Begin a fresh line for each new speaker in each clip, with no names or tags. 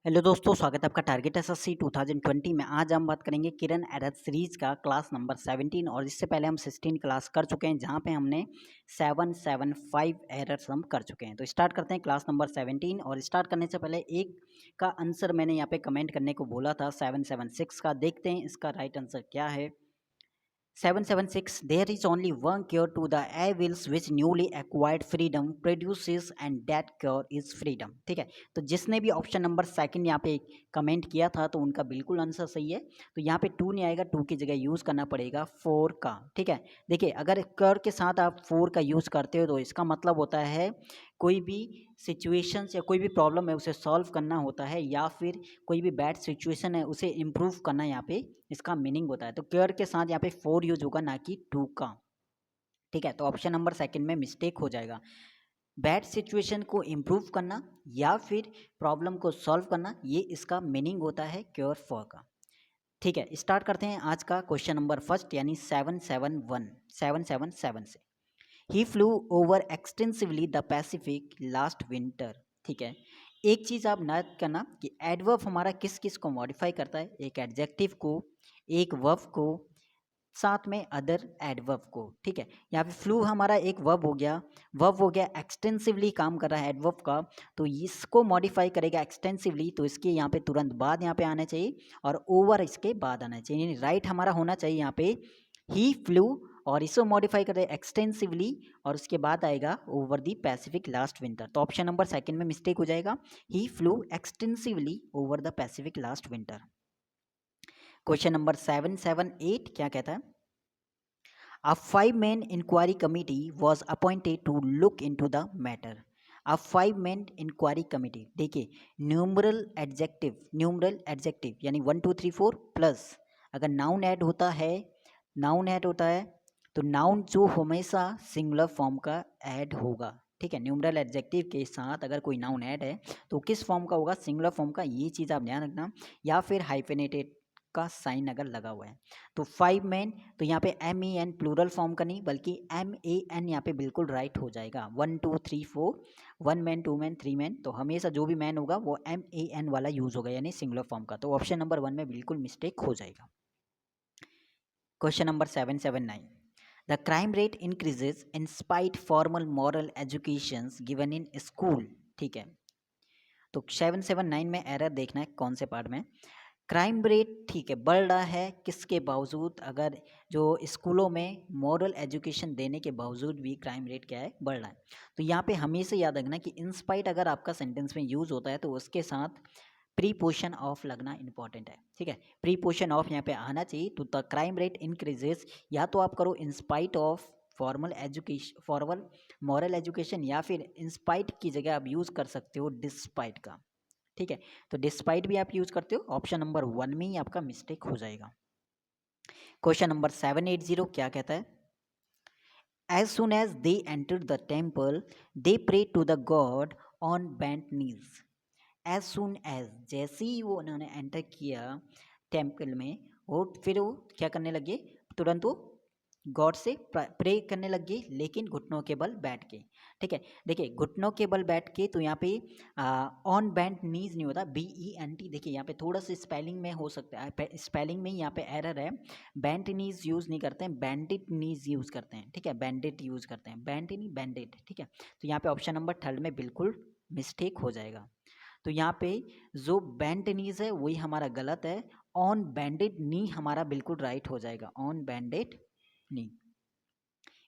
Hello दोस्तों, स्वागत है आपका टारगेट एसएससी 2020 में। आज हम बात करेंगे किरण एरर सीरीज का क्लास नंबर 17 और इससे पहले हम 16 क्लास कर चुके हैं जहां पे हमने 775 एरर्स हम कर चुके हैं। तो स्टार्ट करते हैं क्लास नंबर 17 और स्टार्ट करने से पहले एक का आंसर मैंने यहाँ पे कमेंट करने को बोला था 776 का। देखते हैं इसका राइट आंसर क्या है। 776 There is only one cure to the evils which newly acquired freedom produces and that cure is freedom। ठीक है, तो जिसने भी ऑप्शन नंबर सेकंड यहाँ पे कमेंट किया था तो उनका बिल्कुल आंसर सही है। तो यहाँ पे 2 नहीं आएगा, 2 की जगह यूज़ करना पड़ेगा 4 का। ठीक है, देखिए अगर कर के साथ आप 4 का यूज़ करते हो तो इसका मतलब होता है कोई भी सिचुएशंस या कोई भी प्रॉब्लम है उसे सॉल्व करना होता है, या फिर कोई भी बैड सिचुएशन है उसे इम्प्रूव करना यहाँ पे इसका मीनिंग होता है। तो केयर के साथ यहाँ पे 4 यूज होगा, ना कि 2 का। ठीक है, तो ऑप्शन नंबर सेकंड में मिस्टेक हो जाएगा। बैड सिचुएशन को इम्प्रूव करना या फिर प्रॉब्लम को सॉल्व करना, ये इसका मीनिंग होता है क्योर 4 का। ठीक है, स्टार्ट करते हैं आज का क्वेश्चन नंबर फर्स्ट यानी 777 से। He flew over extensively the Pacific last winter. ठीक है, एक चीज़ आप नोट करना कि एडवर्ब हमारा किस किस को मॉडिफाई करता है, एक एडजेक्टिव को, एक वर्ब को, साथ में अदर एडवर्ब को। ठीक है, यहाँ पे फ्लू हमारा एक वर्ब हो गया, वर्ब हो गया एक्सटेंसिवली काम कर रहा है एडवर्ब का, तो इसको मॉडिफाई करेगा एक्सटेंसिवली, तो इसके यहाँ पे तुरंत बाद यहाँ पे आना चाहिए और ओवर इसके बाद आना चाहिए, यानी राइट हमारा होना चाहिए यहाँ पे ही फ्लू, और इसको मॉडिफाई कर रहे एक्सटेंसिवली और उसके बाद आएगा over the Pacific last winter. तो ऑप्शन नंबर सेकंड में मिस्टेक हो जाएगा, he flew extensively over the Pacific last winter. Question number 778 क्या कहता है। A 5-man inquiry committee was appointed to look into the matter। A 5-man inquiry committee, देखिए numeral adjective यानी 1 2 3 4 plus अगर noun add होता है, नाउन ऐड होता है तो नाउन जो हमेशा सिंगुलर फॉर्म का ऐड होगा। ठीक है, न्यूमरल एडजेक्टिव के साथ अगर कोई नाउन ऐड है तो किस फॉर्म का होगा, सिंगुलर फॉर्म का, ये चीज़ आप ध्यान रखना, या फिर हाइफेनेटेड का साइन अगर लगा हुआ है। तो 5 मैन, तो यहाँ पे MEN प्लूरल फॉर्म का नहीं बल्कि MAN यहाँ पे बिल्कुल राइट हो जाएगा। 1 2 3 4 1 मैन 2 मैन 3 मैन, तो हमेशा जो भी मैन होगा वो MAN वाला यूज होगा यानी सिंगुलर फॉर्म का। तो ऑप्शन नंबर 1 में बिल्कुल मिस्टेक हो जाएगा। Question number 779 the crime rate increases in spite formal moral education given in school. ठीक है, तो 779 में एरर देखना है कौन से पार्ट में। क्राइम रेट ठीक है बढ़ रहा है, किसके बावजूद, अगर जो स्कूलों में मॉरल एजुकेशन देने के बावजूद भी क्राइम रेट क्या है, बढ़ रहा है। तो यहाँ पे हमेशा याद रखना कि इंस्पाइट अगर आपका सेंटेंस में यूज होता है तो उसके साथ प्रीपोशन ऑफ लगना इंपॉर्टेंट है। ठीक है, प्रीपोशन ऑफ यहाँ पे आना चाहिए। तो द क्राइम रेट इंक्रीजेस, या तो आप करो in spite of formal education, formal moral education, या फिर इंस्पाइट की जगह आप यूज कर सकते हो डिस्पाइट का। ठीक है, तो डिस्पाइट भी आप यूज करते हो, ऑप्शन नंबर 1 में ही आपका मिस्टेक हो जाएगा। क्वेश्चन नंबर 780 क्या कहता है। As soon as they enter the temple they pray to the god on bent knees. As soon as, जैसे ही वो उन्होंने एंटर किया टेम्पल में, वो फिर वो क्या करने लगे, तुरंत वो गॉड से प्रे करने लग गए, लेकिन घुटनों के बल बैठ के। ठीक है, देखिए घुटनों के बल बैठ के, तो यहाँ पे ऑन बेंट नीज नहीं होता, BENT। देखिए यहाँ पे थोड़ा सा स्पेलिंग में हो सकता है, स्पेलिंग में ही यहाँ पे एरर है। बेंट नीज यूज़ नहीं करते हैं, बैंडिट नीज यूज़ करते हैं। ठीक है, बैंडिट यूज़ करते हैं, बेंट नहीं बैंडिट। ठीक है, तो यहाँ पे ऑप्शन नंबर थर्ड में बिल्कुल मिस्टेक हो जाएगा। तो यहाँ पे जो बेंट नीज है वही हमारा गलत है, ऑन बैंडेड नी हमारा बिल्कुल राइट हो जाएगा, ऑन बैंडेड नी।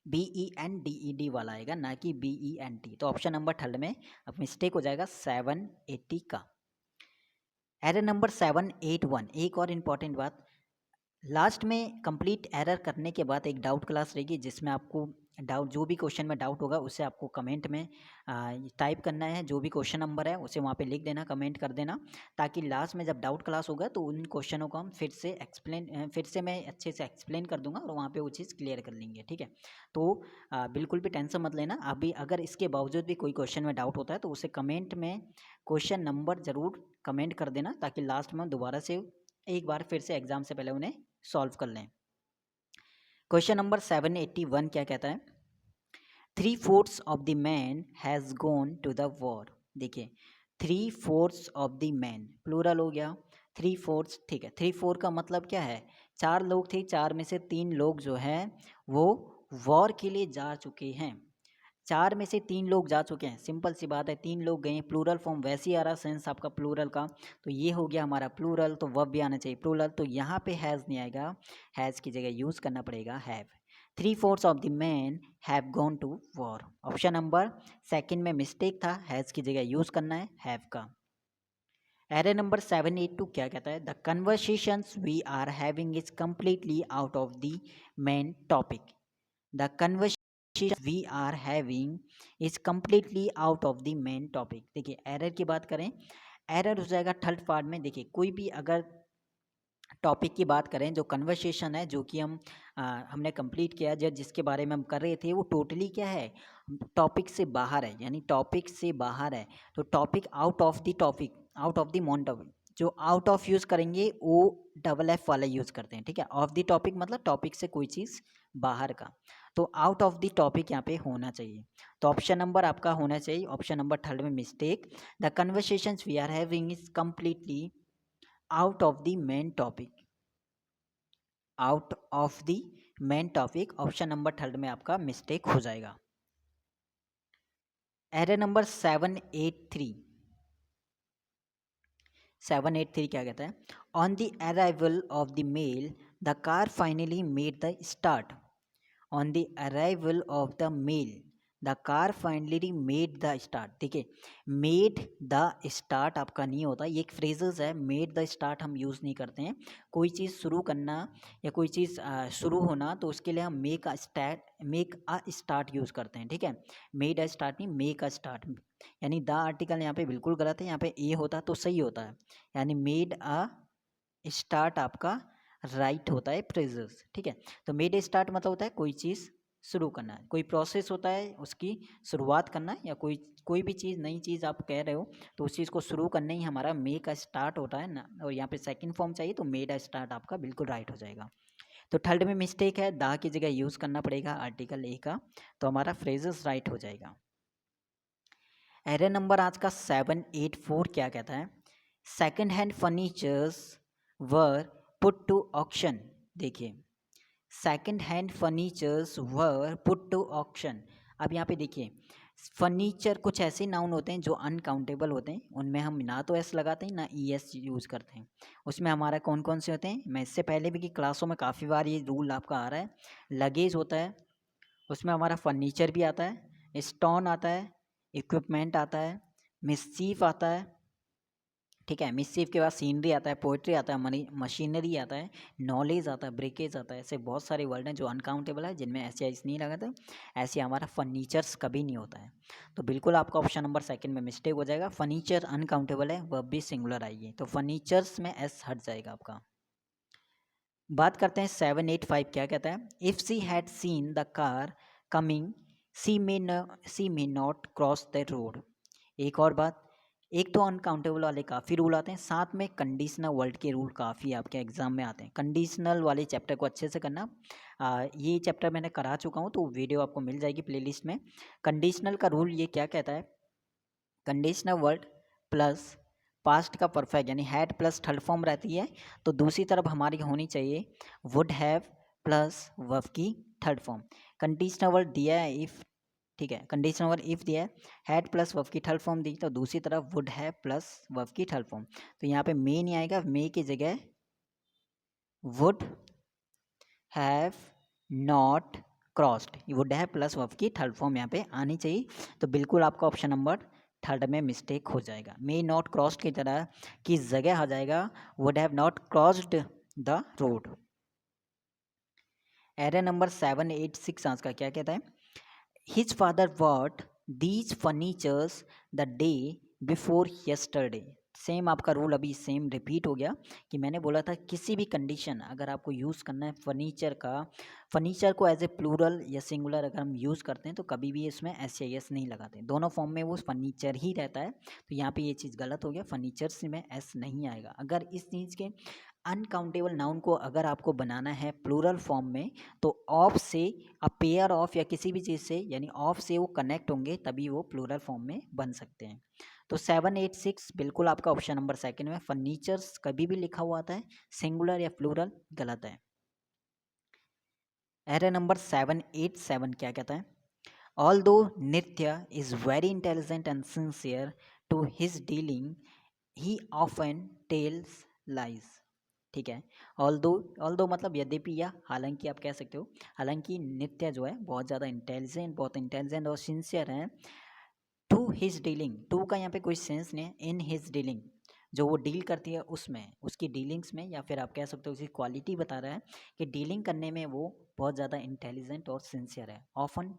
BENDED वाला आएगा, ना कि BENT। तो ऑप्शन नंबर थर्ड में अब मिस्टेक हो जाएगा 780 का। एरर नंबर 781, एक और इम्पॉर्टेंट बात, लास्ट में कंप्लीट एरर करने के बाद एक डाउट क्लास रहेगी जिसमें आपको डाउट, जो भी क्वेश्चन में डाउट होगा उसे आपको कमेंट में टाइप करना है, जो भी क्वेश्चन नंबर है उसे वहाँ पे लिख देना, कमेंट कर देना, ताकि लास्ट में जब डाउट क्लास होगा तो उन क्वेश्चनों को हम फिर से मैं अच्छे से एक्सप्लेन कर दूंगा और वहाँ पे वो चीज़ क्लियर कर लेंगे। ठीक है, तो बिल्कुल भी टेंशन मत लेना। अभी अगर इसके बावजूद भी कोई क्वेश्चन में डाउट होता है तो उसे कमेंट में क्वेश्चन नंबर ज़रूर कमेंट कर देना, ताकि लास्ट में दोबारा से एक बार फिर से एग्जाम से पहले उन्हें सॉल्व कर लें। क्वेश्चन नंबर 781 क्या कहता है। 3/4 of the man has gone to the war. देखिए 3/4 ऑफ द मैन, प्लूरल हो गया 3/4, ठीक है। 3/4 का मतलब क्या है, 4 लोग थे, 4 में से 3 लोग जो हैं वो वॉर के लिए जा चुके हैं। 4 में से 3 लोग जा चुके हैं, सिंपल सी बात है, 3 लोग गए, प्लूरल फॉर्म वैसे ही आ रहा सेंस आपका प्लूरल का, तो ये हो गया हमारा प्लूरल, तो वर्ब भी आना चाहिए प्लूरल, तो यहाँ पे हैज़ नहीं आएगा, हैज़ की जगह यूज़ करना पड़ेगा have. 3/4 of the man have gone to war. Option number second में मिस्टेक था, हैज़ की जगह यूज़ करना है हैव का। एरर नंबर 782 क्या कहता है, the conversations we are having is completely out of the main topic. The conversation we are having is completely out of the main topic. देखिए एरर की बात करें, एरर हो जाएगा थर्ड पार्ट में। देखिए कोई भी अगर टॉपिक की बात करें, जो कन्वर्सेशन है जो कि हमने कंप्लीट किया, जो जिसके बारे में हम कर रहे थे, वो टोटली क्या है, टॉपिक से बाहर है, यानी टॉपिक से बाहर है, तो topic out of the topic, out of the मॉन टॉपिक, जो आउट ऑफ यूज़ करेंगे वो डबल एफ वाला यूज़ करते हैं, ठीक है। ऑफ द टॉपिक मतलब टॉपिक से कोई चीज़ बाहर का, तो आउट ऑफ द टॉपिक यहाँ पे होना चाहिए, तो ऑप्शन नंबर आपका होना चाहिए, ऑप्शन नंबर थर्ड में mistake, the conversations we are having is completely out of the main topic, out of the main topic, option number third में आपका मिस्टेक हो जाएगा। एरर नंबर 783 क्या कहता है, on the arrival of the mail the car finally made the start. On the arrival of the mail the car finally made the start. देखिए made the start आपका नहीं होता, ये एक फ्रेजेस है, मेड द स्टार्ट हम use नहीं करते हैं। कोई चीज़ शुरू करना या कोई चीज़ शुरू होना, तो उसके लिए हम मेक अ स्टार्ट यूज़ करते हैं, ठीक है। मेड अ स्टार्ट नहीं, मेक अ स्टार्ट, यानी द आर्टिकल यहाँ पे बिल्कुल गलत है, यहाँ पे ए होता तो सही होता है, यानी मेड अ स्टार्ट आपका राइट होता है फ्रेजेस, ठीक है। तो मेड ए स्टार्ट मतलब होता है कोई चीज़ शुरू करना है, कोई प्रोसेस होता है उसकी शुरुआत करना, या कोई कोई भी चीज़ नई चीज़ आप कह रहे हो, तो उस चीज़ को शुरू करना ही हमारा मेक अ स्टार्ट होता है ना, और यहाँ पे सेकंड फॉर्म चाहिए, तो मेड अ स्टार्ट आपका बिल्कुल राइट हो जाएगा। तो थर्ड में मिस्टेक है, दा की जगह यूज़ करना पड़ेगा आर्टिकल ए का, तो हमारा फ्रेजेस राइट हो जाएगा। एरर नंबर आज का 784 क्या कहता है, second hand furnitures were put to auction. देखिए second hand furnitures were put to auction. अब यहाँ पे देखिए फर्नीचर कुछ ऐसे नाउन होते हैं जो अनकाउंटेबल होते हैं, उनमें हम ना तो एस लगाते हैं ना ई एस यूज़ करते हैं। उसमें हमारा कौन कौन से होते हैं, मैं इससे पहले भी कि क्लासों में काफ़ी बार ये रूल आपका आ रहा है। लगेज होता है, उसमें हमारा फर्नीचर भी आता है, स्टोन आता है, इक्विपमेंट आता है, मिस्चीफ आता है, ठीक है। मिस्चीफ के बाद सीनरी आता है, पोइट्री आता है, मशीनरी आता है, नॉलेज आता है, ब्रेकेज आता है, ऐसे बहुत सारे वर्ड हैं जो अनकाउंटेबल है, जिनमें ऐसे ऐसे नहीं लगाते, ऐसे हमारा फर्नीचर्स कभी नहीं होता है। तो बिल्कुल आपका ऑप्शन नंबर सेकंड में मिस्टेक हो जाएगा, फर्नीचर अनकाउंटेबल है, वर्ब भी सिंगुलर आइए, तो फर्नीचर्स में एस हट जाएगा आपका। बात करते हैं 785 क्या कहता है, if she had seen the car coming she may not cross the road. एक और बात, एक तो अनकाउंटेबल वाले काफ़ी रूल आते हैं, साथ में कंडीशनल वर्ड के रूल काफ़ी आपके एग्जाम में आते हैं। कंडीशनल वाले चैप्टर को अच्छे से करना, ये चैप्टर मैंने करा चुका हूँ, तो वीडियो आपको मिल जाएगी प्लेलिस्ट में। कंडीशनल का रूल ये क्या कहता है, कंडीशनल वर्ड प्लस पास्ट का परफेक्ट यानी हैड प्लस थर्ड फॉर्म रहती है, तो दूसरी तरफ हमारी होनी चाहिए वुड हैव प्लस वर्ब की थर्ड फॉर्म। कंडीशनल वर्ड दिया है इफ़, ठीक है, कंडीशनल वर्ड इफ़ दिया है, हैड प्लस वर्ब की थर्ड फॉर्म दी, तो दूसरी तरफ वुड हैव प्लस वर्ब की थर्ड फॉर्म, तो यहाँ पे मे नहीं आएगा, मे की जगह would have not crossed, would have plus verb की थर्ड फॉर्म यहाँ पे आनी चाहिए, तो बिल्कुल आपका ऑप्शन नंबर थर्ड में मिस्टेक हो जाएगा, मे नॉट क्रॉस्ड की तरह की जगह आ जाएगा would have not crossed the road. Error number 786 आज का क्या कहता है, his father bot these furnitures the day before yesterday. Same आपका रूल अभी सेम रिपीट हो गया कि मैंने बोला था किसी भी कंडीशन अगर आपको यूज़ करना है फर्नीचर का, फर्नीचर को एज ए प्लूरल या सिंगुलर अगर हम यूज़ करते हैं तो कभी भी इसमें एस या एस नहीं लगाते, दोनों फॉर्म में वो फर्नीचर ही रहता है, तो यहाँ पे ये चीज़ गलत हो गया, फर्नीचर्स में एस नहीं आएगा। अगर इस चीज़ के अनकाउंटेबल नाउन को अगर आपको बनाना है प्लूरल फॉर्म में, तो ऑफ से अ पेयर ऑफ या किसी भी चीज़ से यानी ऑफ से वो कनेक्ट होंगे तभी वो प्लूरल फॉर्म में बन सकते हैं। तो 786 बिल्कुल आपका ऑप्शन नंबर सेकंड में। फर्नीचर्स कभी भी लिखा हुआ आता है सिंगुलर या प्लूरल, गलत है। एरर नंबर 787 क्या कहता है? Although Nitya is very intelligent and sincere to his dealing he often tells lies. ठीक है, ऑल्दो मतलब यद्यपि या हालांकि आप कह सकते हो। हालांकि नित्य जो है बहुत ज़्यादा बहुत इंटेलिजेंट और सिंसियर है। टू हिज डीलिंग, टू का यहाँ पे कोई सेंस नहीं है। इन हिज डीलिंग, जो वो डील करती है उसमें, उसकी डीलिंग्स में, या फिर आप कह सकते हो उसकी क्वालिटी बता रहा है कि डीलिंग करने में वो बहुत ज़्यादा इंटेलिजेंट और सिंसियर है। Often,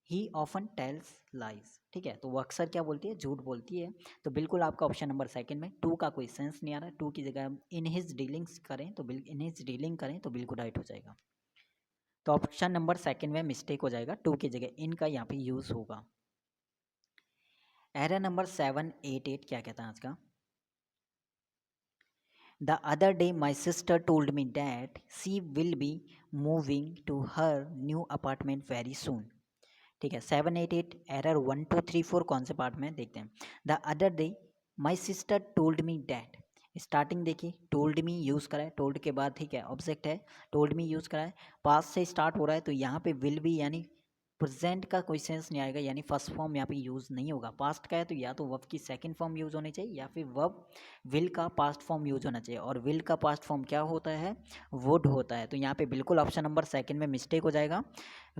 he often tells lies. ठीक है, तो वो अक्सर क्या बोलती है? झूठ बोलती है। तो बिल्कुल आपका ऑप्शन नंबर सेकंड में। टू का कोई सेंस नहीं आ रहा है, टू की जगह हम इन हिज डीलिंग्स करें तो इन हिज डीलिंग करें तो बिल्कुल राइट हो जाएगा। तो ऑप्शन नंबर सेकंड में मिस्टेक हो जाएगा, टू की जगह इन का यहाँ पे यूज़ होगा। एरर नंबर 788 क्या कहता है आज का? The other day my sister told me that she will be moving to her new apartment very soon. ठीक है, 788 एरर 1 2 3 4 कौन से पार्ट में देखते हैं? The other day my sister told me that. Starting देखिए, टोल्ड मी यूज़ करा है, टोल्ड के बाद ठीक है ऑब्जेक्ट है, टोल्ड मी यूज़ करा है, पास्ट से स्टार्ट हो रहा है, तो यहाँ पे विल बी यानी प्रेजेंट का कोई सेंस नहीं आएगा, यानी फर्स्ट फॉर्म यहाँ पे यूज़ नहीं होगा। पास्ट का है तो या तो वर्ब की सेकंड फॉर्म यूज़ होनी चाहिए या फिर वर्ब विल का पास्ट फॉर्म यूज़ होना चाहिए, और विल का पास्ट फॉर्म क्या होता है? वुड होता है। तो यहाँ पे बिल्कुल ऑप्शन नंबर सेकंड में मिस्टेक हो जाएगा।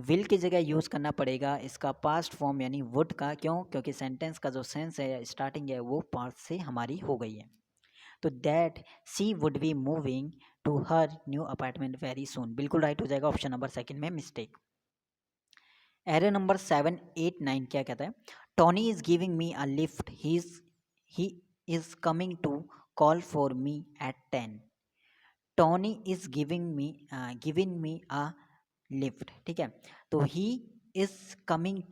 विल की जगह यूज़ करना पड़ेगा इसका पास्ट फॉर्म यानी वुड का। क्यों? क्योंकि सेंटेंस का जो सेंस है, स्टार्टिंग है, वो पास्ट से हमारी हो गई है। तो that she would be moving to her new apartment very soon, बिल्कुल राइट हो जाएगा, ऑप्शन नंबर सेकंड में मिस्टेक। एरर नंबर 789 क्या कहता है? Tony is giving me a lift, he is coming to call for me at 10। Tony is giving me a lift. ठीक है, तो he is coming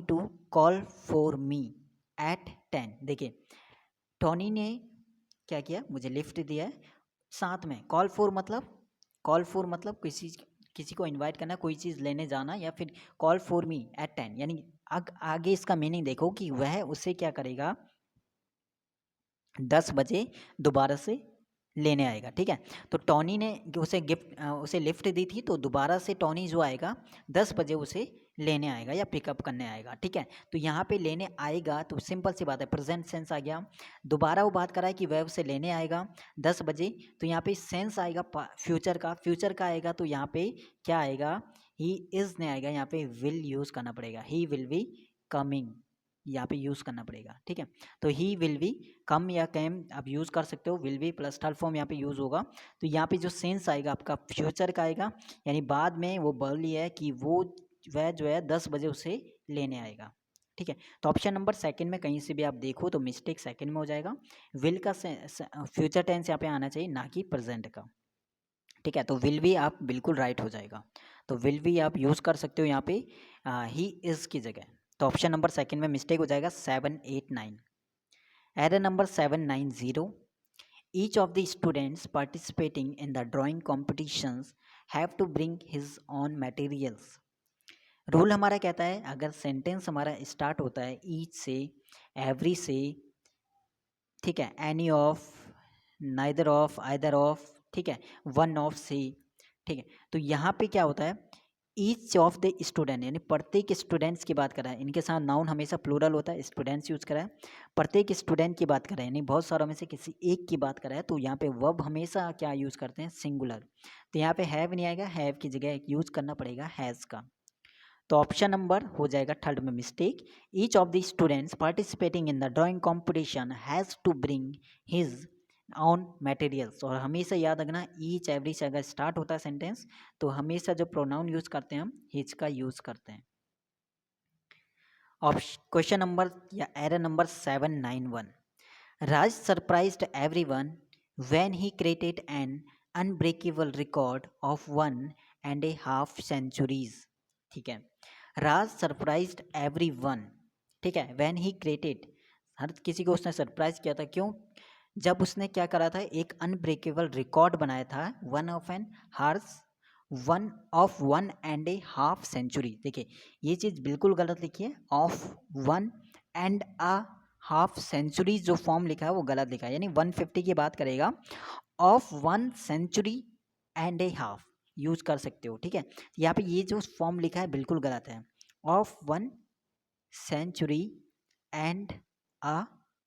to call for me at 10। देखिए, Tony ने क्या किया? मुझे लिफ्ट दिया है। साथ में कॉल फॉर मतलब किसी को इनवाइट करना, कोई चीज़ लेने जाना, या फिर कॉल फॉर मी एट 10 यानी आगे इसका मीनिंग देखो कि वह उसे क्या करेगा? 10 बजे दोबारा से लेने आएगा। ठीक है, तो टॉनी ने उसे लिफ्ट दी थी, तो दोबारा से टॉनी जो आएगा 10 बजे उसे लेने आएगा या पिकअप करने आएगा। ठीक है, तो यहाँ पे लेने आएगा तो सिंपल सी बात है, प्रेजेंट सेंस आ गया। दोबारा वो बात कर रहा है कि वह उसे लेने आएगा 10 बजे, तो यहाँ पे सेंस आएगा फ्यूचर का आएगा, तो यहाँ पे क्या आएगा? ही इज़ नहीं आएगा, यहाँ पे विल यूज़ करना पड़ेगा। ही विल बी कमिंग यहाँ पे यूज़ करना पड़ेगा। ठीक है, तो ही विल बी कम या कैम आप यूज़ कर सकते हो, will be plus third form यहाँ पे यूज़ होगा। तो यहाँ पे जो सेंस आएगा आपका फ्यूचर का आएगा, यानी बाद में वो बोली है कि वह जो है 10 बजे उसे लेने आएगा। ठीक है, तो ऑप्शन नंबर सेकंड में कहीं से भी आप देखो तो मिस्टेक सेकंड में हो जाएगा। विल का फ्यूचर टेंस यहाँ पे आना चाहिए, ना कि प्रेजेंट का। ठीक है, तो विल बी आप बिल्कुल राइट हो जाएगा। तो विल बी आप यूज़ कर सकते हो यहाँ पे ही इज़ की जगह। तो ऑप्शन नंबर सेकंड में मिस्टेक हो जाएगा 789। Error number 790, each of the students participating in the drawing competitions have to bring his own materials. Rule हमारा कहता है, अगर सेंटेंस हमारा स्टार्ट होता है ईच से, एवरी से, ठीक है, any of, neither of, either of, ठीक है, वन ऑफ से, ठीक है, तो यहाँ पे क्या होता है? ईच ऑफ द स्टूडेंट यानी प्रत्येक स्टूडेंट्स की बात कर रहा है। इनके साथ नाउन हमेशा प्लूरल होता है, स्टूडेंट्स यूज करा है। प्रत्येक स्टूडेंट की बात कर रहा है, यानी बहुत सारों में से किसी एक की बात कर रहा है, तो यहाँ पे वर्ब हमेशा क्या यूज करते हैं? सिंगुलर। तो यहाँ पे हैव नहीं आएगा, हैव की जगह यूज करना पड़ेगा हैज़ का। तो ऑप्शन नंबर हो जाएगा थर्ड में mistake. Each of the students participating in the drawing competition has to bring his own materials. और हमेशा याद रखना, ईच एवरी से अगर स्टार्ट होता है सेंटेंस तो हमेशा जो प्रोनाउन यूज करते हैं हम हिज का यूज करते हैं। क्वेश्चन नंबर या error number 791, Raj surprised everyone when he created an unbreakable record of 1.5 centuries. ठीक है, राज सरप्राइज्ड एवरीवन, ठीक है, व्हेन ही क्रिएटेड, हर किसी को उसने सरप्राइज किया था। क्यों? जब उसने क्या करा था? एक अनब्रेकेबल रिकॉर्ड बनाया था, 1 of an horse one and a half century. देखिए ये चीज़ बिल्कुल गलत लिखी है, of one and a half century जो फॉर्म लिखा है वो गलत लिखा है, यानी 150 की बात करेगा, of one century and a half use कर सकते हो, ठीक है। यहाँ पे ये जो फॉर्म लिखा है बिल्कुल गलत है, of one century and a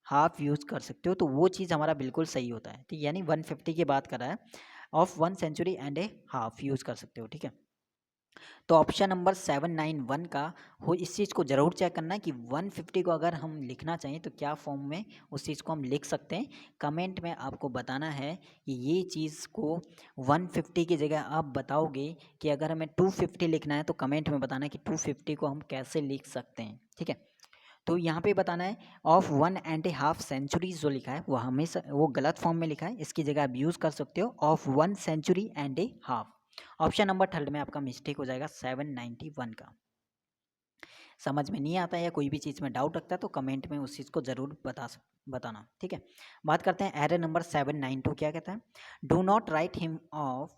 half use कर सकते हो, तो वो चीज़ हमारा बिल्कुल सही होता है, ठीक, यानी 150 की बात कर रहा है, of one century and a half use कर सकते हो, ठीक है। तो ऑप्शन नंबर 791 का हो, इस चीज़ को ज़रूर चेक करना कि 150 को अगर हम लिखना चाहिए तो क्या फॉर्म में उस चीज़ को हम लिख सकते हैं। कमेंट में आपको बताना है कि ये चीज़ को 150 की जगह आप बताओगे कि अगर हमें 250 लिखना है तो कमेंट में बताना कि 250 को हम कैसे लिख सकते हैं, ठीक है। तो यहाँ पे बताना है of one and a half century जो लिखा है वो हमेशा वो गलत फॉर्म में लिखा है, इसकी जगह आप यूज़ कर सकते हो of one century and a half. Option number third में आपका मिस्टेक हो जाएगा 791 का। समझ में नहीं आता है या कोई भी चीज़ में डाउट रखता है तो कमेंट में उस चीज़ को ज़रूर बताना, ठीक है। बात करते हैं एरर नंबर 792 क्या कहता है, do not write him off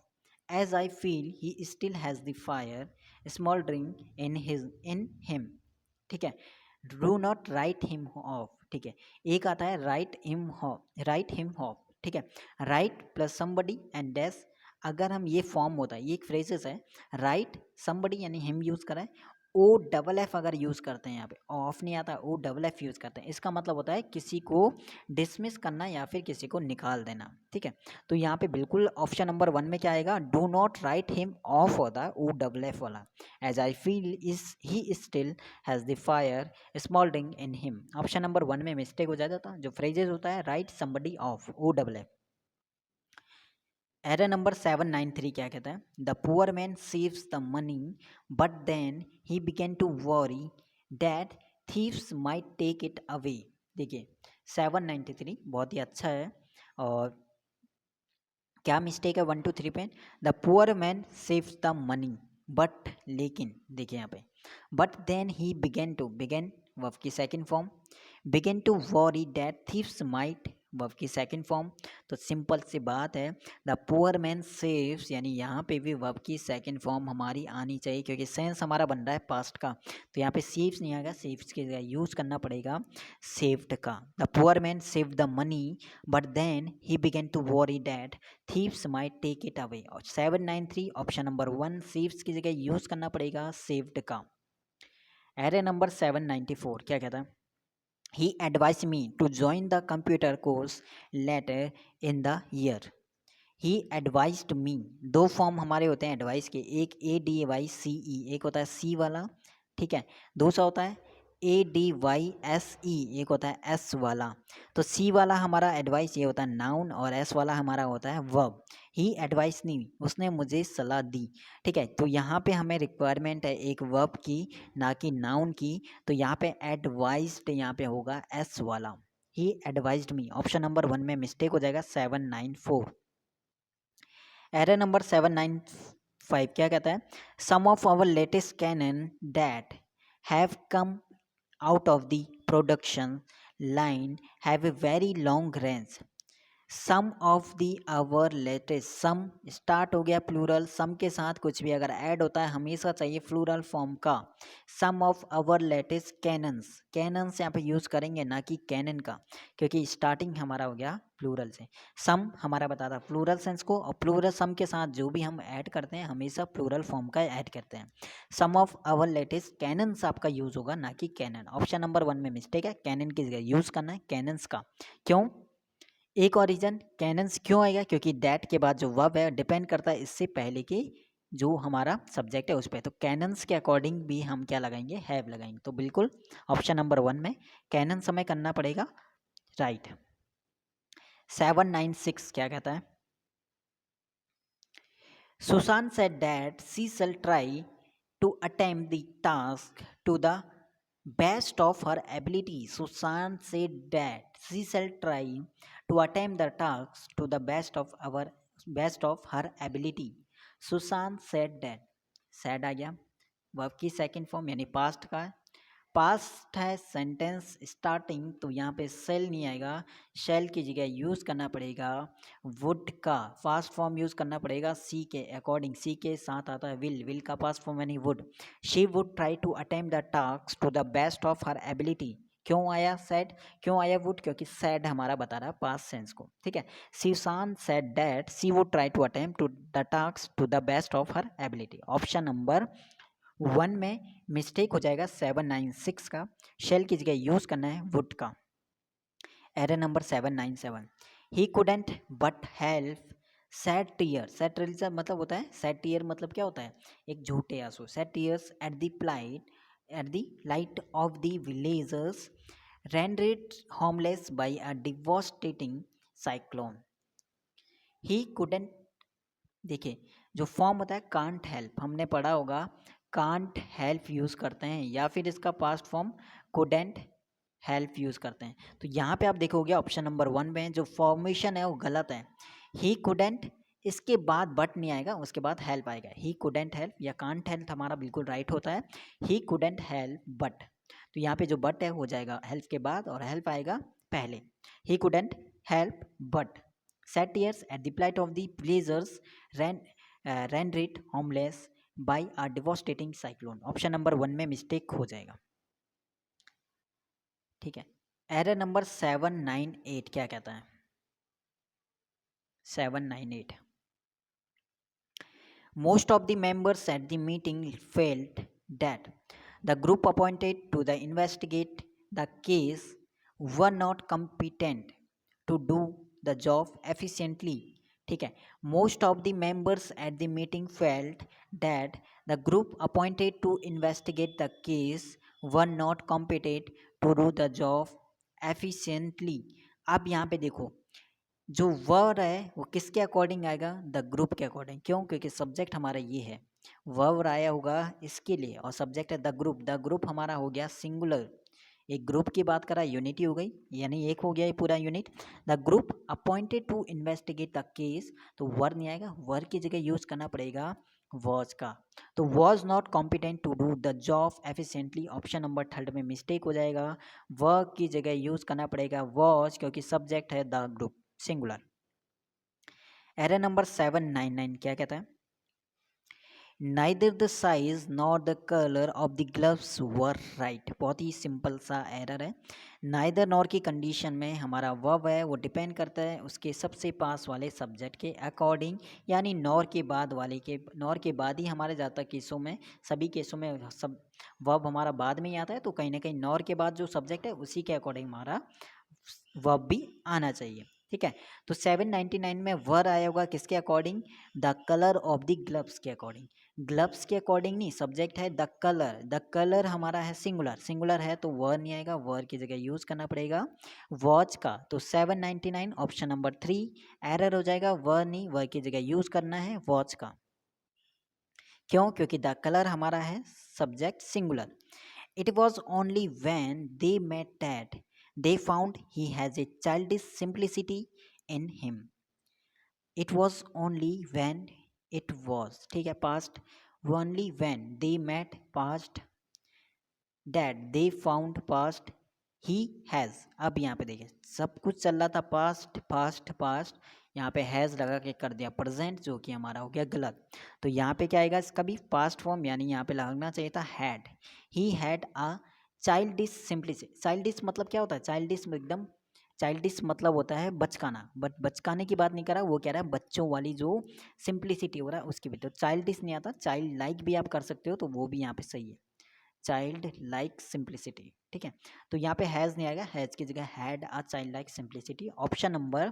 as I feel he still has the fire smouldering in him, ठीक है। Do not write him off, ठीक है। एक आता है राइट हिम ऑफ, ठीक है। Right plus somebody and dash, अगर हम ये फॉर्म होता है, ये एक फ्रेजेस है, राइट समबडी यानी हिम यूज़ करा है, ओ डबल एफ अगर यूज़ करते हैं यहाँ पे, ऑफ नहीं आता, ओ डबल एफ यूज़ करते हैं, इसका मतलब होता है किसी को डिसमिस करना या फिर किसी को निकाल देना, ठीक है। तो यहाँ पे बिल्कुल ऑप्शन नंबर 1 में क्या आएगा, do not write him off होता है ओ डबल एफ वाला, as I feel is he still has the fire smouldering in him. Option number 1 में मिस्टेक हो जाता था, जो फ्रेजेस होता है write somebody off O double F. Error number 793 क्या कहता है, the poor man saves the money but then he began to worry that thieves might take it away. देखिए 793 बहुत ही अच्छा है, और क्या मिस्टेक है 1 2 3 पे, the poor man saves the money but, लेकिन देखिए यहाँ पे, but then he began verb की second form, began to worry that thieves might verb की सेकंड फॉर्म। तो सिंपल सी बात है, द पुअर मैन सेव्स, यानी यहाँ पे भी वर्ब की सेकंड फॉर्म हमारी आनी चाहिए, क्योंकि सेंस हमारा बन रहा है पास्ट का, तो यहाँ पे सेव्स नहीं आएगा, सेव्स की जगह यूज़ करना पड़ेगा सेव्ड का। The poor man saved the money but then he began to worry that thieves might take it away. और 793 ऑप्शन नंबर 1 सेव्स की जगह यूज़ करना पड़ेगा सेव्ड का। एरर नंबर 794 क्या कहता है, he advised me to join the computer course later in the year। he advised me, दो फॉर्म हमारे होते हैं एडवाइस के, एक ADYCE, एक होता है सी वाला, ठीक है, दूसरा होता है ADYSE, एक होता है एस वाला। तो सी वाला हमारा एडवाइस ये होता है नाउन, और एस वाला हमारा होता है वर्ब। ही एडवाइस नहीं, उसने मुझे सलाह दी, ठीक है। तो यहाँ पे हमें रिक्वायरमेंट है एक वर्ब की, ना कि नाउन की, तो यहाँ पे एडवाइस्ड यहाँ पे होगा एस वाला, ही एडवाइज्ड मी। ऑप्शन नंबर 1 में मिस्टेक हो जाएगा 794। एरर नंबर 795 क्या कहता है, some of our latest cannon that have come out of the production line have a very long range. Some of the our latest, some start हो गया plural, सम के साथ कुछ भी अगर ऐड होता है हमेशा चाहिए प्लूरल फॉर्म का। Some of our latest cannons, cannons यहाँ पे यूज़ करेंगे ना कि कैनन का, क्योंकि स्टार्टिंग हमारा हो गया प्लूरल से। सम हमारा बताता है प्लूरल सेंस को, और प्लूरल सम के साथ जो भी हम ऐड करते हैं हमेशा प्लूरल फॉर्म का ऐड करते हैं। सम ऑफ आवर लेटेस्ट कैनन्स आपका यूज़ होगा ना कि कैनन। ऑप्शन नंबर 1 में मिस्टेक है, कैनन की जगह यूज़ करना है कैनन्स का। क्यों, एक और रीजन, कैनन्स क्यों आएगा, क्योंकि डैट के बाद जो वर्ब है डिपेंड करता है इससे पहले के जो हमारा सब्जेक्ट है उस पर, तो कैनन्स के अकॉर्डिंग भी हम क्या लगाएंगे, हैव लगाएंगे। तो बिल्कुल ऑप्शन नंबर 1 में कैनन्स हमें करना पड़ेगा राइट। 796 क्या कहता है, Sushant said that she shall try to attempt the task to the best of her ability। Sushant said that she shall try to attempt the task to the best of her ability। Sushant said that, said आ गया verb की second form यानी past का है, past है sentence starting, तो यहाँ पे cell नहीं आएगा, शेल की जगह यूज़ करना पड़ेगा वुड का पास्ट फॉर्म यूज़ करना पड़ेगा सी के अकॉर्डिंग। सी के साथ आता है विल का पास्ट फॉर्म यानी would. She would try to attempt the task to the best of her ability. क्यों आया सेड, क्यों आया वुड, क्योंकि सेड हमारा बता रहा है पास्ट सेंस को, ठीक है। Siobhan said that she would try to attempt to the task to the best of her ability. Option number 1 में मिस्टेक हो जाएगा 796 का, शेल की जगह यूज करना है वुड का। Error number 797, he couldn't but help shed tear. Shed tear मतलब होता है, सैड टीयर मतलब क्या होता है, एक झूठे आंसू। Sad tears at the light of the villagers rendered homeless by a devastating cyclone. He couldn't, देखिए जो फॉर्म होता है कांट हेल्प, हमने पढ़ा होगा कांट हेल्प यूज़ करते हैं, या फिर इसका past form couldn't help use करते हैं। तो यहाँ पे आप देखोगे ऑप्शन नंबर 1 में जो फॉर्मेशन है वो गलत है। ही कुडेंट, इसके बाद बट नहीं आएगा, उसके बाद हेल्प आएगा। ही कुडेंट हेल्प या कांट हेल्प हमारा बिल्कुल राइट होता है। ही कुडेंट हेल्प बट, तो यहाँ पे जो बट है हो जाएगा हेल्प के बाद और हेल्प आएगा पहले। ही couldn't help but set years at the plight of the blazers rendered homeless by a devastating cyclone। Option number 1 में मिस्टेक हो जाएगा, ठीक है। एरर नंबर 798 क्या कहता है, 798, most of the members at the meeting felt that the group appointed to the investigate the case were not competent to do the job efficiently, ठीक है। most of the members at the meeting felt that the group appointed to investigate the case were not competent to do the job efficiently। अब यहाँ पे देखो जो verb है वो किसके अकॉर्डिंग आएगा, द ग्रुप के अकॉर्डिंग। क्यों, क्योंकि सब्जेक्ट हमारा ये है, वर्ब आया होगा इसके लिए और सब्जेक्ट है द ग्रुप। द ग्रुप हमारा हो गया सिंगुलर, एक ग्रुप की बात करा, यूनिटी हो गई, यानी एक हो गया ये पूरा unit. The group appointed to investigate the case, तो वर्ब नहीं आएगा, वर्ब की जगह यूज करना पड़ेगा वॉज का। तो was not competent to do the job efficiently, option number 3 में मिस्टेक हो जाएगा, वर्ब की जगह यूज करना पड़ेगा वॉज, क्योंकि सब्जेक्ट है the group singular. Error number 799 क्या कहता है, neither the size not the colour of the gloves were right. बहुत ही सिंपल सा एरर है। नाइदर नॉर की कंडीशन में हमारा वर्ब है वो डिपेंड करता है उसके सबसे पास वाले सब्जेक्ट के अकॉर्डिंग, यानी नॉर के बाद वाले के, नॉर के बाद ही हमारे ज़्यादातर केसों में, सभी केसों में सब वर्ब हमारा बाद में ही आता है, तो कहीं ना कहीं नॉर के बाद जो सब्जेक्ट है उसी के अकॉर्डिंग हमारा वर्ब भी आना चाहिए, ठीक है। तो 799 में वर्ब आया होगा किसके according, the colour of the gloves के अकॉर्डिंग। ग्लव्स के अकॉर्डिंग नहीं, सब्जेक्ट है द कलर, द कलर हमारा है सिंगुलर, सिंगुलर है तो वर्ब नहीं आएगा, वर्ब की जगह यूज करना पड़ेगा वॉच का। तो 799 ऑप्शन नंबर 3 एरर हो जाएगा, वर्ब नहीं, वर्ब की जगह यूज करना है वॉच का। क्यों, क्योंकि द कलर हमारा है subject singular. It was only when they met that they found he has a childish simplicity in him। it was only when, it was, ठीक है, past, only when they met, past, that they found, past, he has। अब यहाँ पे देखिए सब कुछ चल रहा था पास्ट पास्ट पास्ट, यहाँ पे हैज़ लगा के कर दिया प्रेजेंट, जो कि हमारा हो गया गलत। तो यहाँ पे क्या आएगा इसका भी पास्ट फॉर्म, यानी यहाँ पे लगना चाहिए था had. He had a childish simplicity. Childish मतलब क्या होता है, चाइल्डिश एकदम, चाइल्डिश मतलब होता है बचकाना, बट बचकाने की बात नहीं कर रहा, वो कह रहा है बच्चों वाली जो सिंपलिसिटी हो रहा है उसकी भी। तो चाइल्डिश नहीं आता, चाइल्ड लाइक भी आप कर सकते हो, तो वो भी यहाँ पे सही है, चाइल्ड लाइक सिंपलिसिटी, ठीक है। तो यहाँ पे हैज़ नहीं आएगा, हैज़ की जगह had a child like simplicity. Option number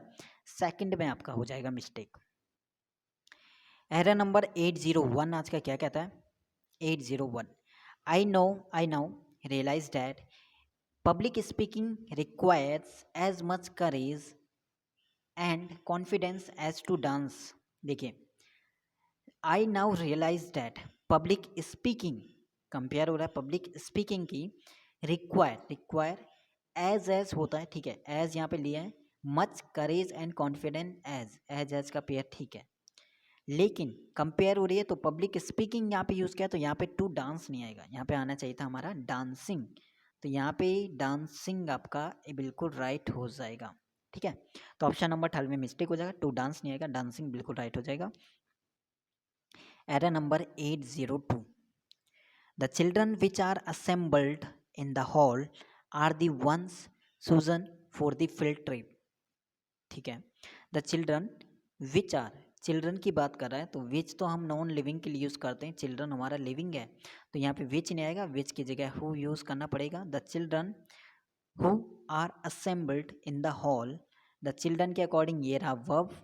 2 में आपका हो जाएगा मिस्टेक। एरर नंबर 801 आज का क्या कहता है, 801, I now realise that public speaking requires as much courage and confidence as to dance. देखिए I now realise that public speaking, compare हो रहा है पब्लिक स्पीकिंग की, रिक्वायर एज होता है, ठीक है, एज यहाँ पे लिया है, much courage and confident as का पेयर, ठीक है। लेकिन कंपेयर हो रही है तो पब्लिक स्पीकिंग यहाँ पे यूज़ किया, तो यहाँ पे टू डांस नहीं आएगा, यहाँ पे आना चाहिए था हमारा डांसिंग। तो यहाँ पे डांसिंग आपका बिल्कुल राइट हो जाएगा। ठीक है, तो ऑप्शन नंबर 12 में मिस्टेक हो जाएगा, टू डांस नहीं आएगा, डांसिंग बिल्कुल राइट हो जाएगा। Error number 802, the children which are assembled in the hall are the ones chosen for the field trip. ठीक है, the children which are, children की बात कर रहा है तो विच तो हम नॉन लिविंग के लिए यूज़ करते हैं, चिल्ड्रन हमारा लिविंग है, तो यहाँ पे विच नहीं आएगा, विच की जगह हु यूज़ करना पड़ेगा। The children who are assembled in the hall, the children के अकॉर्डिंग ये रहा वर्ब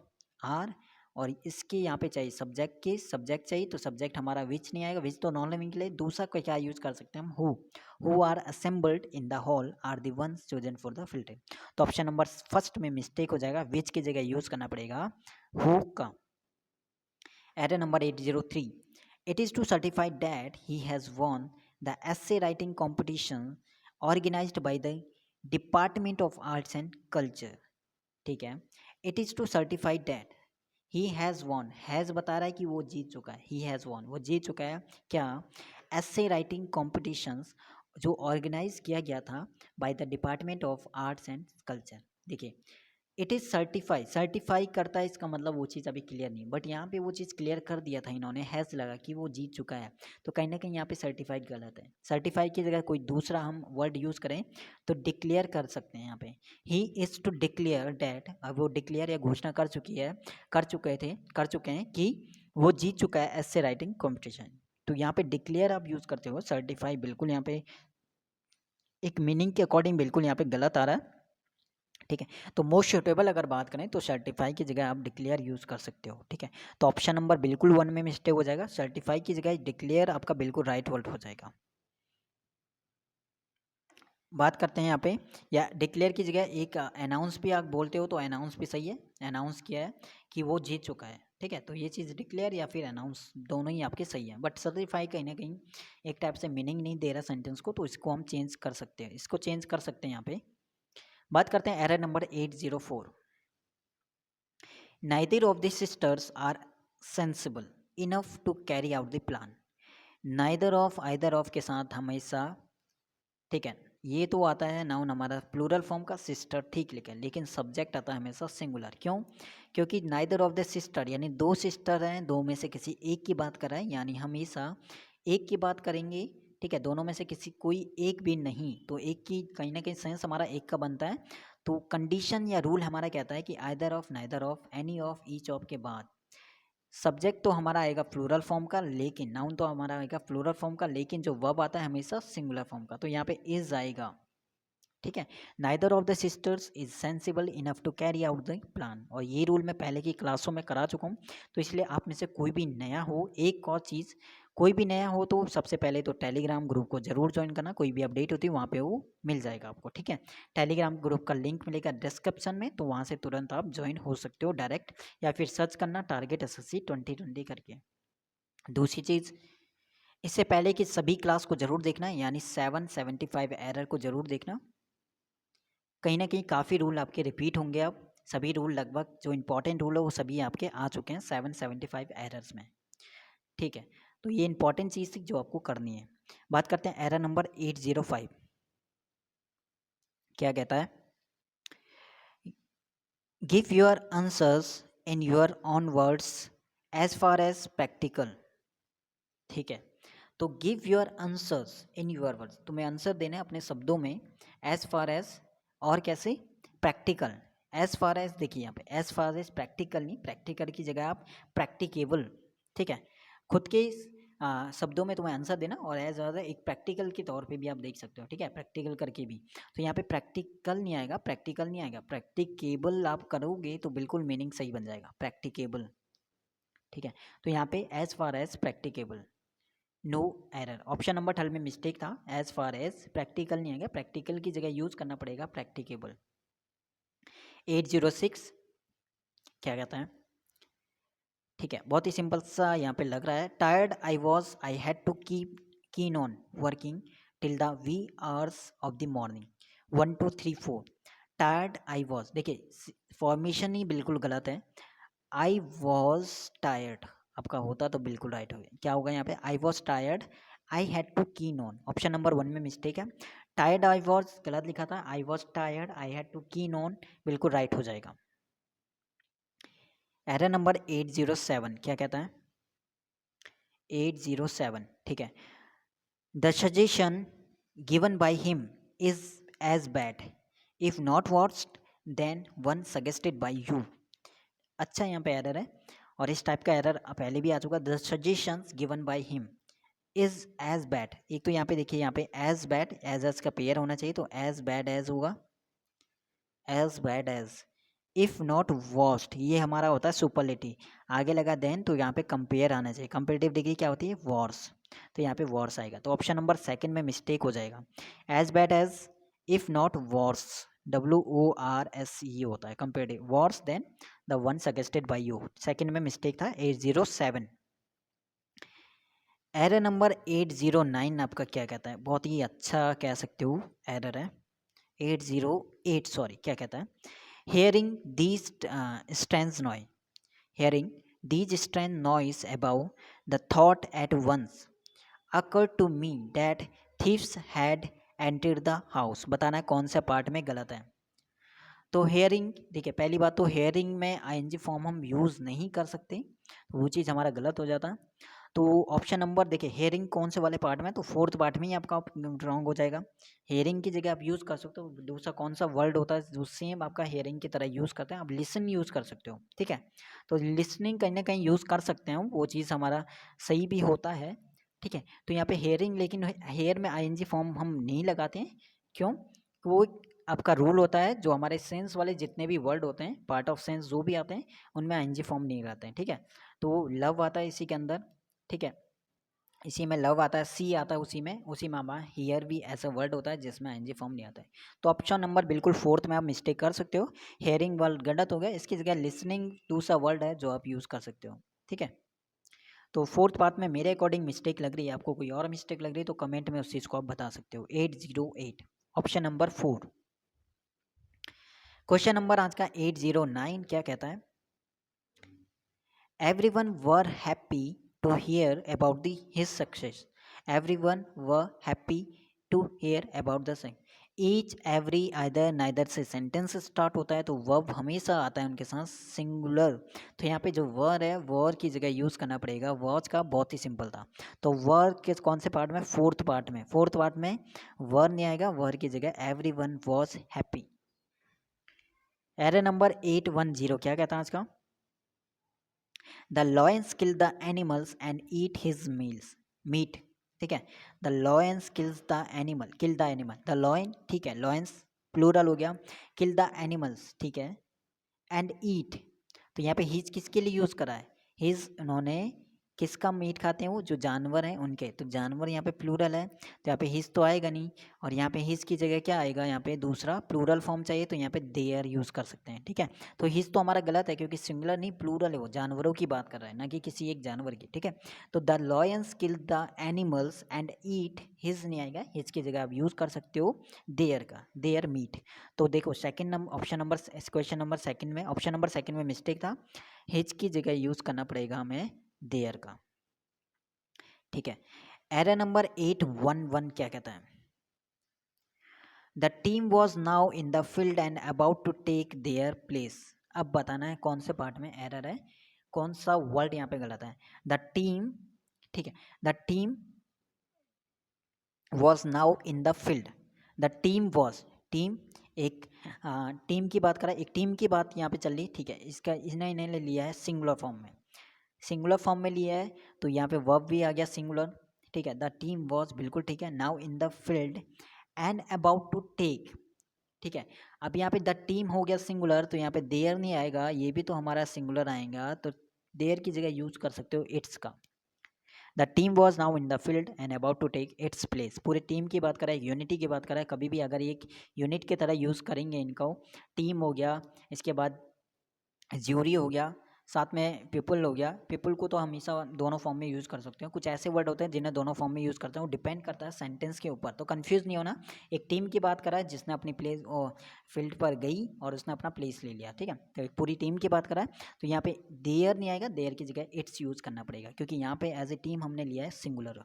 आर, और इसके यहाँ पे चाहिए सब्जेक्ट के, सब्जेक्ट चाहिए तो सब्जेक्ट हमारा विच नहीं आएगा, विच तो नॉन लिविंग के लिए, दूसरा को क्या यूज कर सकते हैं हम, who are assembled in the hall are the ones chosen for the filter. तो ऑप्शन नंबर फर्स्ट में मिस्टेक हो जाएगा, विच की जगह यूज करना पड़ेगा हु का। Error number 803, it is to certify that he has won the essay writing competition organized by the Department of Arts and Culture। ठीक है, it is to certify that he has won, has बता रहा है कि वो जीत चुका है, he has won वो जीत चुका है क्या, essay writing competitions जो ऑर्गेनाइज किया गया था by the Department of Arts and Culture। देखिए इट इज़ सर्टिफाई, सर्टिफाई करता है इसका मतलब वो चीज़ अभी क्लियर नहीं, बट यहाँ पे वो चीज़ क्लियर कर दिया था इन्होंने, हैज़ लगा कि वो जीत चुका है, तो कहीं ना कहीं यहाँ पे सर्टिफाइड गलत है। सर्टिफाई की जगह कोई दूसरा हम वर्ड यूज़ करें तो डिक्लेयर कर सकते हैं यहाँ पे, he is to declare that, अब वो डिक्लेयर या घोषणा कर चुकी है, कर चुके हैं कि वो जीत चुका है ऐसे राइटिंग कॉम्पिटिशन। तो यहाँ पे डिक्लेयर आप यूज़ करते हो, सर्टिफाई बिल्कुल यहाँ पे एक मीनिंग के अकॉर्डिंग बिल्कुल यहाँ पे गलत आ रहा है। ठीक है, तो मोस्ट सुटेबल अगर बात करें तो सर्टिफाई की जगह आप डिक्लेयर यूज़ कर सकते हो। ठीक है, तो ऑप्शन नंबर बिल्कुल 1 में मिस्टेक हो जाएगा, सर्टिफाई की जगह डिक्लेयर आपका बिल्कुल राइट वर्ड हो जाएगा। बात करते हैं यहाँ पे, या डिक्लेयर की जगह एक अनाउंस भी आप बोलते हो तो अनाउंस भी सही है, अनाउंस किया है कि वो जीत चुका है। ठीक है, तो ये चीज़ डिक्लेयर या फिर अनाउंस दोनों ही आपके सही है, बट सर्टिफाई कहीं ना कहीं एक टाइप से मीनिंग नहीं दे रहा सेंटेंस को, तो इसको हम चेंज कर सकते हैं, इसको चेंज कर सकते हैं यहाँ पे। बात करते हैं error number 804, neither of the sisters are sensible enough to carry out the plan। neither of, either of के साथ हमेशा, ठीक है, ये तो आता है नाउन हमारा प्लूरल फॉर्म का, सिस्टर ठीक लिखा है, लेकिन सब्जेक्ट आता है हमेशा सिंगुलर, क्यों, क्योंकि नाइदर ऑफ द सिस्टर यानी दो सिस्टर हैं, दो में से किसी एक की बात कर रहा है, यानी हमेशा एक की बात करेंगे। ठीक है, दोनों में से किसी कोई एक भी नहीं, तो एक की कहीं ना कहीं सेंस हमारा एक का बनता है, तो कंडीशन या रूल हमारा कहता है कि either of, neither of, any of, each of के बाद सब्जेक्ट तो हमारा आएगा प्लूरल फॉर्म का, लेकिन नाउन तो हमारा आएगा प्लूरल फॉर्म का, लेकिन जो वर्ब आता है हमेशा सिंगुलर फॉर्म का, तो यहाँ पे इज आएगा। ठीक है, neither of the sisters is sensible enough to carry out the plan, और ये रूल मैं पहले की क्लासों में करा चुका हूँ, तो इसलिए आप में से कोई भी नया हो, एक और चीज़, कोई भी नया हो तो सबसे पहले तो टेलीग्राम ग्रुप को जरूर ज्वाइन करना, कोई भी अपडेट होती है वहाँ पे वो मिल जाएगा आपको। ठीक है, टेलीग्राम ग्रुप का लिंक मिलेगा डिस्क्रिप्शन में, तो वहाँ से तुरंत आप ज्वाइन हो सकते हो डायरेक्ट, या फिर सर्च करना टारगेट एसएससी 2020 करके। दूसरी चीज़, इससे पहले कि सभी क्लास को जरूर देखना, यानी 775 एरर को जरूर देखना, कहीं ना कहीं काफ़ी रूल आपके रिपीट होंगे, अब सभी रूल लगभग जो इंपॉर्टेंट रूल है वो सभी आपके आ चुके हैं 775 एरर्स में। ठीक है, तो ये इंपॉर्टेंट चीज़ थी जो आपको करनी है। बात करते हैं एरर नंबर 805, क्या कहता है, give your answers in your own words as far as practical. ठीक है, तो give your answers in your words, तुम्हें आंसर देना है अपने शब्दों में, एज फार एज, और कैसे, प्रैक्टिकल, एज फार एज, देखिए यहाँ पे एज फार एज प्रैक्टिकल नहीं, प्रैक्टिकल की जगह आप प्रैक्टिकेबल, ठीक है, खुद के शब्दों में तुम्हें आंसर देना, और एज ज़्यादा एक प्रैक्टिकल के तौर पे भी आप देख सकते हो। ठीक है, प्रैक्टिकल करके भी, तो यहाँ पे प्रैक्टिकल नहीं आएगा, प्रैक्टिकल नहीं आएगा, प्रैक्टिकेबल आप करोगे तो बिल्कुल मीनिंग सही बन जाएगा, प्रैक्टिकेबल। ठीक है, तो यहाँ पे as far as practicable, no error. Option number 12 में मिस्टेक था, एज फार एज प्रैक्टिकल नहीं आएगा, प्रैक्टिकल की जगह यूज करना पड़ेगा प्रैक्टिकेबल। 806 क्या कहता है, ठीक है, बहुत ही सिंपल सा यहाँ पे लग रहा है, tired I was, I had to keep keen on working till the wee hours of the morning, 1 2 3 4, tired I was, देखिए फॉर्मेशन ही बिल्कुल गलत है, आई वॉज टायर्ड आपका होता तो बिल्कुल राइट हो गया, क्या होगा यहाँ पे, I was tired, I had to keen on, option number 1 में मिस्टेक है, टायर्ड आई वॉज गलत लिखा था, I was tired, I had to keen on, बिल्कुल राइट हो जाएगा। एरर नंबर 807 क्या कहता है? 807 ठीक है। The suggestion given by him is as bad if not worst than one suggested by you. अच्छा यहाँ पे एरर है, और इस टाइप का एरर पहले भी आ चुका। The suggestions given by him is as bad, एक तो यहाँ पे देखिए, यहाँ पे एज बैड एज का पेयर होना चाहिए, तो एज बैड एज होगा, as bad as, if not worst ये हमारा होता है सुपरलेटिव, आगे लगा देन तो यहाँ पे कंपेयर आना चाहिए, कंपेरेटिव डिग्री क्या होती है? वर्स, तो यहाँ पे वर्स आएगा, तो ऑप्शन नंबर सेकंड में मिस्टेक हो जाएगा। As bad as, if not worse, WORSE होता है comparative, worse than the one suggested by you, second में मिस्टेक था 807। एरर नंबर 809 आपका क्या कहता है? बहुत ही अच्छा कह सकते हो एरर है। 808 सॉरी, क्या कहता है? hearing these strange noise, hearing these strange noise above, the thought at once occurred to me that thieves had entered the house। बताना है कौन से पार्ट में गलत है। तो हेयरिंग, देखिए पहली बात तो हेयरिंग में आईएनजी फॉर्म हम यूज़ नहीं कर सकते, तो वो चीज़ हमारा गलत हो जाता है। तो ऑप्शन नंबर देखिए, हेयरिंग कौन से वाले पार्ट में, तो फोर्थ पार्ट में ही आपका रॉन्ग हो जाएगा। हेयरिंग की जगह आप यूज़ कर सकते हो, दूसरा कौन सा वर्ड होता है जो सेम आपका हेयरिंग की तरह यूज़ करते हैं, आप लिसन यूज़ कर सकते हो, ठीक है। तो लिसनिंग कहीं ना कहीं यूज़ कर सकते हैं, वो चीज़ हमारा सही भी होता है, ठीक है। तो यहाँ पे हेयरिंग, लेकिन हेयर में आईएनजी फॉर्म हम नहीं लगाते हैं, क्यों? वो आपका रूल होता है, जो हमारे सेंस वाले जितने भी वर्ड होते हैं, पार्ट ऑफ सेंस जो भी आते हैं, उनमें आईएनजी फॉर्म नहीं रहते हैं, ठीक है। तो लव आता है इसी के अंदर, ठीक है, इसी में लव आता है, सी आता है उसी में हमारा हियर भी ऐसा वर्ड होता है जिसमें आईएनजी फॉर्म नहीं आता है। तो ऑप्शन नंबर बिल्कुल फोर्थ में आप मिस्टेक कर सकते हो, हेयरिंग वर्ड गलत हो गया, इसकी जगह लिसनिंग दूसरा वर्ड है जो आप यूज़ कर सकते हो, ठीक है। तो फोर्थ पार्ट में मेरे अकॉर्डिंग मिस्टेक लग रही है, आपको कोई और मिस्टेक लग रही है तो कमेंट में उस चीज़ को आप बता सकते हो। 808 ऑप्शन नंबर 4। क्वेश्चन नंबर आज का 809 क्या कहता है? Everyone were happy to hear about his success. Everyone were happy to hear about the success. Each, every, either, neither से सेंटेंस स्टार्ट होता है, तो वर्ब हमेशा आता है उनके साथ सिंगुलर। तो यहाँ पे जो वर है, वर की जगह यूज़ करना पड़ेगा, वर्स का बहुत ही सिंपल था। तो वर के कौन से पार्ट में? फोर्थ पार्ट में, फोर्थ पार्ट में वर नहीं आएगा, वर की जगह everyone was happy. Error number 810 क्या कहता है आज का? The lions kill the animals and eat his meals, meat, ठीक है। The lions kills the animal, kill the animal, the lion, ठीक है, लॉयंस प्लूरल हो गया, किल द एनिमल्स, ठीक है, एंड ईट, तो यहाँ पे हिज किसके लिए यूज़ करा है? हिज, उन्होंने किसका मीट खाते हैं? वो जो जानवर हैं उनके, तो जानवर यहाँ पे प्लूरल है, तो यहाँ पे हिज तो आएगा नहीं, और यहाँ पे हिज की जगह क्या आएगा? यहाँ पे दूसरा प्लूरल फॉर्म चाहिए, तो यहाँ पे देयर यूज़ कर सकते हैं, ठीक है। तो हिज तो हमारा गलत है, क्योंकि सिंगुलर नहीं प्लूरल है, वो जानवरों की बात कर रहा है, ना कि किसी एक जानवर की, ठीक है। तो the lions kill the animals and eat his नहीं आएगा, हिज की जगह आप यूज़ कर सकते हो देयर का, देयर मीट। तो देखो second number, option number, question number second में, ऑप्शन नंबर सेकंड में मिस्टेक था, हिज की जगह यूज़ करना पड़ेगा हमें देयर का, ठीक है। एरर नंबर 811 क्या कहता है? The team was now in the field and about to take their place. अब बताना है कौन से पार्ट में एरर है, कौन सा वर्ड यहाँ पे गलत है। द टीम, ठीक है, the team was now in the field, the team was, team एक टीम की बात करा, एक टीम की बात यहाँ पे चल रही, ठीक है। इसका इसने इन्हें लिया है सिंगुलर फॉर्म में, सिंगुलर फॉर्म में लिया है, तो यहाँ पे वर्ब भी आ गया सिंगुलर, ठीक है। द टीम वॉज बिल्कुल ठीक है, now in the field and about to take, ठीक है। अब यहाँ पे द टीम हो गया सिंगुलर, तो यहाँ पे देयर नहीं आएगा, ये भी तो हमारा सिंगुलर आएगा, तो देयर की जगह यूज कर सकते हो इट्स का। The team was now in the field and about to take its place, पूरे टीम की बात करा है, यूनिटी की बात करा है, कभी भी अगर एक यूनिट की तरह यूज़ करेंगे इनको, टीम हो गया, इसके बाद ज्यूरी हो गया, साथ में पीपल हो गया, पीपल को तो हमेशा दोनों फॉर्म में यूज़ कर सकते हो, कुछ ऐसे वर्ड होते हैं जिन्हें दोनों फॉर्म में यूज़ करते हैं, वो डिपेंड करता है सेंटेंस के ऊपर, तो कंफ्यूज नहीं होना। एक टीम की बात करा है जिसने अपनी प्लेस फील्ड पर गई और उसने अपना प्लेस ले लिया, ठीक है, तो एक पूरी टीम की बात करा है, तो यहाँ पे देयर नहीं आएगा, देयर की जगह इट्स यूज़ करना पड़ेगा, क्योंकि यहाँ पे एज ए टीम हमने लिया है सिंगुलर।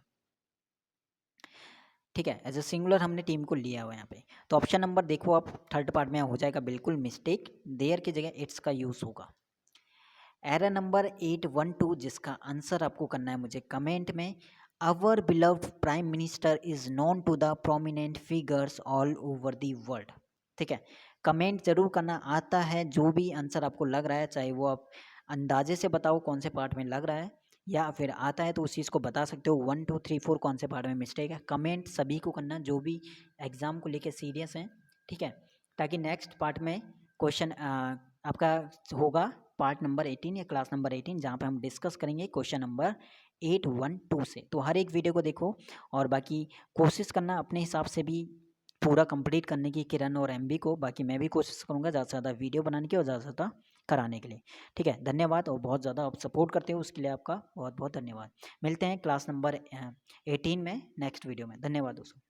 ठीक है, एज ए सिंगुलर हमने टीम को लिया हुआ है यहाँ पे। तो ऑप्शन नंबर देखो आप थर्ड पार्ट में हो जाएगा बिल्कुल मिस्टेक, देयर की जगह इट्स का यूज़ होगा। एरर नंबर 812 जिसका आंसर आपको करना है मुझे कमेंट में, our beloved prime minister is known to the prominent figures all over the world. ठीक है, कमेंट जरूर करना, आता है जो भी आंसर आपको लग रहा है, चाहे वो आप अंदाजे से बताओ कौन से पार्ट में लग रहा है, या फिर आता है तो उस चीज़ को बता सकते हो 1 2 3 4 कौन से पार्ट में मिस्टेक है। कमेंट सभी को करना जो भी एग्ज़ाम को लेके सीरियस हैं, ठीक है, ताकि नेक्स्ट पार्ट में क्वेश्चन आपका होगा पार्ट नंबर 18 या क्लास नंबर 18, जहाँ पे हम डिस्कस करेंगे क्वेश्चन नंबर 812 से। तो हर एक वीडियो को देखो और बाकी कोशिश करना अपने हिसाब से भी पूरा कंप्लीट करने की किरण और एमबी को। बाकी मैं भी कोशिश करूँगा ज़्यादा से ज़्यादा वीडियो बनाने की और ज़्यादा से ज़्यादा कराने के लिए। ठीक है, धन्यवाद, और बहुत ज़्यादा आप सपोर्ट करते हो उसके लिए आपका बहुत बहुत धन्यवाद। मिलते हैं क्लास नंबर 18 में नेक्स्ट वीडियो में। धन्यवाद दोस्तों।